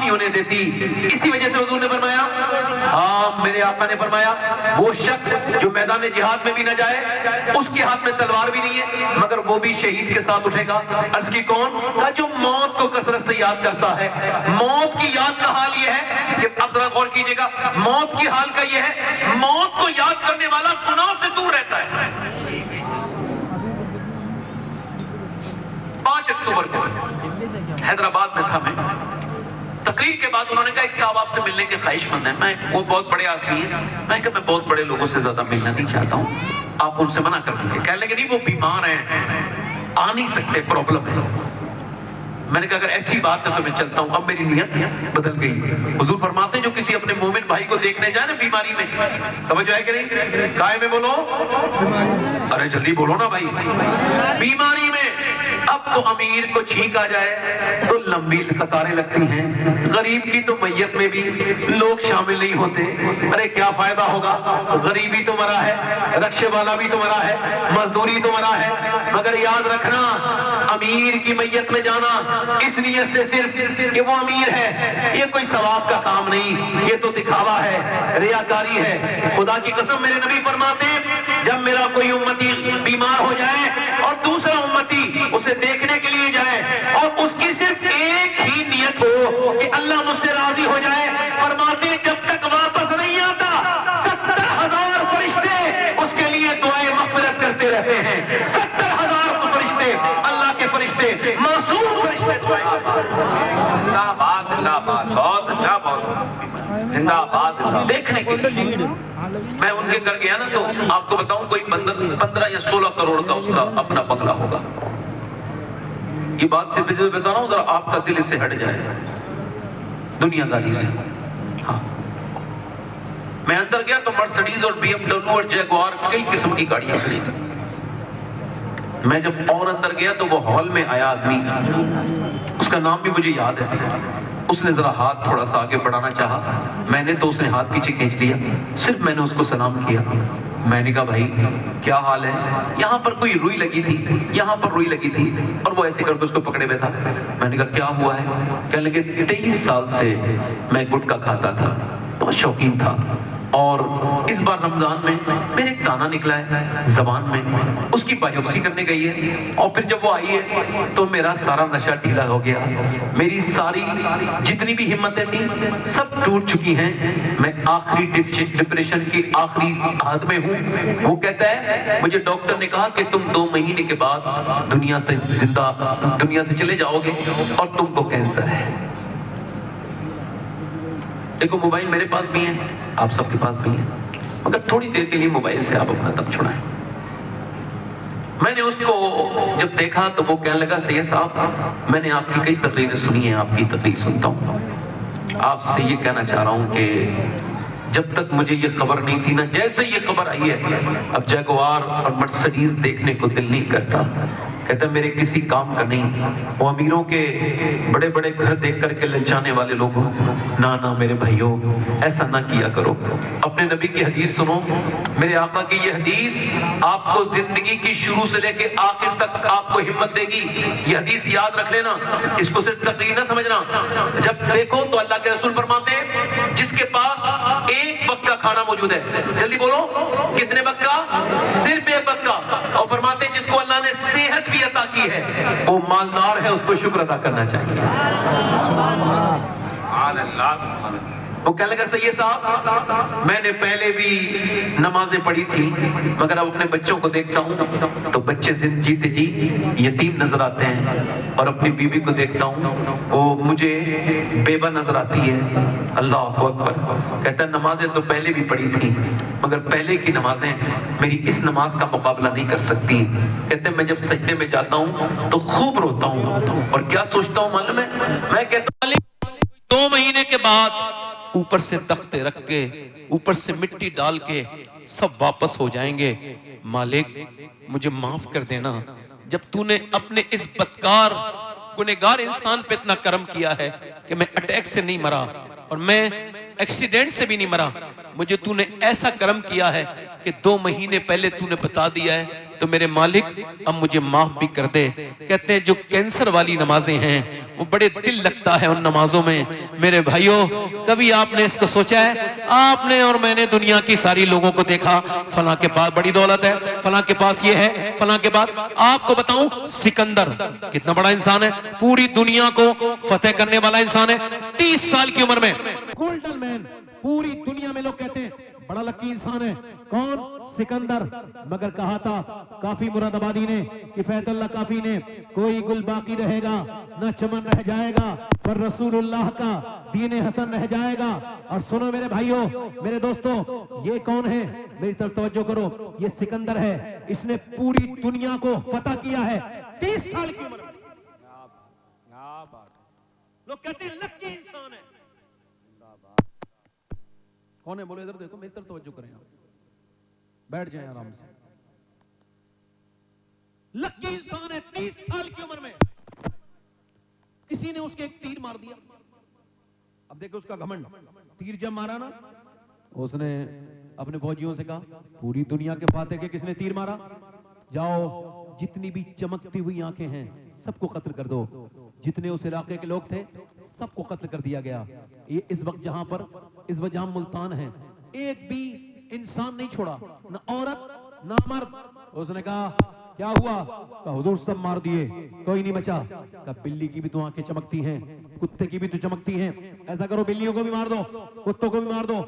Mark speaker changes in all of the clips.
Speaker 1: نہیں ہونے دیتی. اسی وجہ سے حضور نے فرمایا, ہاں میرے آقا نے فرمایا, وہ شخص جو میدان جہاد میں بھی نہ جائے, اس کے ہاتھ میں تلوار بھی نہیں ہے, مگر وہ بھی شہید کے ساتھ اٹھے گا. عرض کی کون؟ جو موت کو کثرت سے یاد کرتا ہے. موت کی یاد کا حال یہ ہے کہ اب ذرا غور کیجئے گا, موت کی حال کا یہ ہے, موت کو یاد کرنے والا گناہ سے دور رہتا ہے. 5 اکتوبر کو حیدرآباد میں تھا, میں تقریر کے بعد انہوں نے کہا ایک صاحب آپ سے ملنے کے خواہش مند ہیں. میں وہ بہت بڑے آدمی ہیں, میں کہا میں بہت بڑے لوگوں سے زیادہ ملنا نہیں چاہتا ہوں, آپ ان سے منع کر دیں گے. کہنے لگے نہیں وہ بیمار ہیں, آ نہیں سکتے, پرابلم ہے. میں نے کہا اگر ایسی بات ہے تو میں چلتا ہوں. اب میری نیت بدل گئی. حضور فرماتے ہیں جو کسی اپنے مومن بھائی کو دیکھنے جائے نا بیماری میں, توجہ ہے کہ نہیں؟ کائے میں بولو, ارے جلدی بولو نا بھائی. بیماری میں اب تو امیر کو چھینک آ جائے تو لمبی قطاریں لگتی ہیں, غریب کی تو میت میں بھی لوگ شامل نہیں ہوتے. ارے کیا فائدہ ہوگا, غریبی تو مرا ہے, رکشے والا بھی تو مرا ہے, مزدوری تو مرا ہے, مگر یاد رکھنا امیر کی میت میں جانا اس نیت سے صرف کہ وہ امیر ہے, یہ کوئی ثواب کا کام نہیں, یہ تو دکھاوا ہے, ریاکاری ہے. خدا کی قسم میرے نبی فرماتے ہیں جب میرا کوئی امتی بیمار ہو جائے اور دوسرا امتی اسے دیکھنے کے لیے جائے اور اس کی صرف ایک ہی نیت ہو کہ اللہ مجھ سے راضی ہو جائے, فرماتے ہیں جب تک واپس نہیں آتا 70,000 فرشتے اس کے لیے دعائیں مغفرت کرتے رہتے ہیں. 70,000 فرشتے, اللہ کے فرشتے, معصوم فرشتے دعائیں. زندہ باد, زندہ باد, بہت اچھا, بہت زندہ باد. دیکھنے کے لیے میں ان کے گھر گیا نا تو آپ کو بتاؤں کوئی 15 یا 16 کروڑ کا اس کا اپنا بنگلہ ہوگا. یہ بات سے بتا رہا ہوں ذرا آپ کا دل اس سے ہٹ جائے دنیا داری سے. ہاں میں اندر گیا تو مرسڈیز اور بی ایم ڈبلیو اور جیگوار کئی قسم کی گاڑیاں کھڑی تھیں. میں جب اور اندر گیا تو وہ ہال میں آیا آدمی, اس کا نام بھی مجھے یاد ہے. اس نے ذرا ہاتھ تھوڑا سا آگے بڑھانا چاہا, میں نے تو اس نے ہاتھ پیچھے کھینچ لیا. صرف میں نے اس کو سلام کیا. میں نے کہا بھائی کیا حال ہے؟ یہاں پر کوئی روئی لگی تھی, یہاں پر روئی لگی تھی, اور وہ ایسے کر کے اس کو پکڑے ہوئے تھا. میں نے کہا کیا ہوا ہے؟ کہنے لگے 23 سال سے میں گٹکا کھاتا تھا, بہت شوقین تھا, اور اس بار رمضان میں میرے ایک دانہ نکلا ہے زبان میں, اس کی بایوپسی کرنے گئی ہے, اور پھر جب وہ آئی ہے تو میرا سارا نشہ ڈھیلا ہو گیا, میری ساری جتنی بھی ہمتیں تھیں سب ٹوٹ چکی ہیں, میں آخری ڈپریشن کی آخری حد میں ہوں. وہ کہتا ہے مجھے ڈاکٹر نے کہا کہ تم 2 مہینے کے بعد دنیا سے چلے جاؤ گے اور تم کو کینسر ہے. دیکھو موبائل میرے پاس بھی ہیں, آپ سب کے پاس بھی ہیں, مگر تھوڑی دیر کے لیے موبائل سے آپ اپنا دم چھڑائیں. میں نے اس کو جب دیکھا تو وہ کہنے لگا سید صاحب میں نے آپ کی کئی تقریریں سنی ہیں, آپ کی تقریر سنتا ہوں, آپ سے یہ کہنا چاہ رہا ہوں کہ جب تک مجھے یہ خبر نہیں تھی نا, جیسے یہ خبر آئی ہے اب جیگوار اور مرسڈیز دیکھنے کو دل نہیں کرتا. کہتا میرے کسی کام کا نہیں. وہ امیروں کے بڑے بڑے گھر دیکھ کر کے للچانے والے لوگوں, نہ میرے بھائیوں ایسا نہ کیا کرو. اپنے نبی کی حدیث سنو, میرے آقا کی یہ حدیث آپ کو زندگی کی شروع سے لے کے آخر تک آپ کو ہمت دے گی. یہ حدیث یاد رکھ لینا, اس کو صرف تقریر نہ سمجھنا. جب دیکھو تو اللہ کے رسول فرماتے ہیں جس کے پاس ایک وقت کا کھانا موجود ہے, جلدی بولو کتنے وقت کا؟ صرف 1 وقت کا. اور فرماتے ہیں جس کو اللہ نے صحت بھی عطا کی ہے وہ مالدار ہے, اس کو شکر ادا کرنا چاہیے. وہ کہنے لگا سید صاحب میں نے پہلے بھی نمازیں پڑھی تھی, مگر اب اپنے بچوں کو دیکھتا ہوں تو بچے جیتے جی یتیم نظر آتے ہیں, اور اپنی بیوی کو دیکھتا ہوں وہ مجھے بیوہ نظر آتی ہے. اللہ اکبر. کہتا ہے نمازیں تو پہلے بھی پڑھی تھی, مگر پہلے کی نمازیں میری اس نماز کا مقابلہ نہیں کر سکتی. کہتے ہیں میں جب سجدے میں جاتا ہوں تو خوب روتا ہوں, اور کیا سوچتا ہوں معلوم ہے, میں کہتا ہوں 2 مہینے کے بعد اوپر سے تختے رکھ کے اوپر سے مٹی ڈال کے سب واپس ہو جائیں گے. مالک مجھے معاف کر دینا, جب تو نے اپنے اس بدکار گنہگار انسان پہ اتنا کرم کیا ہے کہ میں اٹیک سے نہیں مرا اور میں ایکسیڈنٹ سے بھی نہیں مرا, مجھے تو نے ایسا کرم کیا ہے کہ 2 مہینے پہلے تو نے بتا دیا ہے
Speaker 2: تو میرے مالک اب مجھے معاف بھی کر دے. کہتے ہیں جو کینسر والی نمازیں ہیں وہ بڑے دل لگتا ہے ان نمازوں میں. میرے بھائیوں کبھی آپ نے اس کو سوچا ہے؟ آپ نے اور میں نے دنیا کی ساری لوگوں کو دیکھا, فلاں کے پاس بڑی دولت ہے, فلاں کے پاس یہ ہے, فلاں کے پاس. آپ کو بتاؤں سکندر کتنا بڑا انسان ہے, پوری دنیا کو فتح کرنے والا انسان ہے, 30 سال کی عمر میں گولڈن مین. پوری دنیا میں لوگ کہتے ہیں بڑا لکی انسان ہے. کون؟ سکندر. مگر کہا تھا کافی مراد آبادی نے, کفایت اللہ کافی نے, کوئی گل باقی رہے گا نہ چمن رہ جائے گا, پر رسول اللہ کا دین حسن رہ جائے گا. اور سنو میرے بھائیوں, میرے دوستوں, یہ کون ہے؟ میری طرف توجہ کرو. یہ سکندر ہے, اس نے پوری دنیا کو فتح کیا ہے 30 سال کی عمر میں. لوگ کہتے ہیں لکی انسان ہے. کون ہے بولے؟ ادھر دیکھو, میری طرف توجہ کریں, آپ بیٹھ جائیں آرام سے. لکی انسان ہے 30 سال کی عمر میں. کسی نے اس کے ایک تیر مار دیا. اب دیکھو اس کا گھمنڈ. تیر جب مارا نا, اس نے اپنے فوجیوں سے کہا پوری دنیا کے فاتح کے کس نے تیر مارا, جاؤ جتنی بھی چمکتی ہوئی آنکھیں ہیں سب کو قتل کر دو. جتنے اس علاقے کے لوگ تھے سب کو قتل کر دیا گیا. یہ اس وقت جہاں پر, اس وقت جہاں ملتان ہے, ایک بھی انسان نہیں چھوڑا, نہ عورت نہ مرد. اس نے کہا کیا ہوا؟ کہا حضور سب مار دیے, کوئی نہیں بچا. کہا بلی کی بھی تو آنکھیں چمکتی ہیں, کتے کی بھی تو چمکتی ہیں, ایسا کرو بلیوں کو بھی مار دو, کتوں کو بھی مار دو.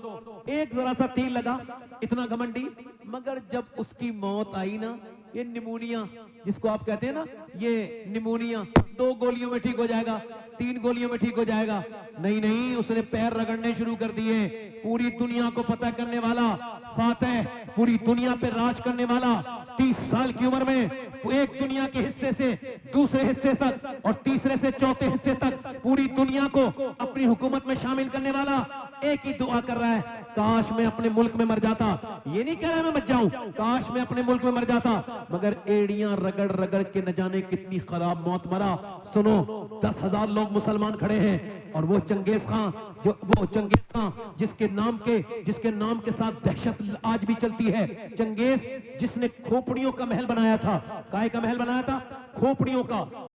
Speaker 2: ایک ذرا سا تیر لگا, اتنا گھمنڈی. مگر جب اس کی موت آئی نا, یہ نمونیا جس کو آپ کہتے ہیں نا, یہ نمونیا 2 گولیوں میں ٹھیک ہو جائے گا, 3 گولیوں میں ٹھیک ہو جائے گا. نہیں, اس نے پیر رگڑنے شروع کر دیے. پوری دنیا کو فتح کرنے والا فاتح, پوری دنیا پہ راج کرنے والا, 30 سال کی عمر میں ایک دنیا کے حصے سے دوسرے حصے تک اور تیسرے سے چوتھے حصے تک پوری دنیا کو اپنی حکومت میں شامل کرنے والا, ایک ہی دعا کر رہا ہے, کاش میں اپنے ملک میں مر جاتا. یہ نہیں کہہ رہا میں مر جاؤں, کاش میں اپنے ملک میں مر جاتا. مگر ایڑیاں رگڑ رگڑ کے نہ جانے کتنی خراب موت مرا. سنو, 10,000 لوگ مسلمان کھڑے ہیں, اور وہ چنگیز خان, جس کے نام کے ساتھ دہشت آج بھی چلتی ہے. چنگیز جس نے کھوپڑیوں کا محل بنایا تھا. کائے کا محل بنایا تھا؟ کھوپڑیوں کا.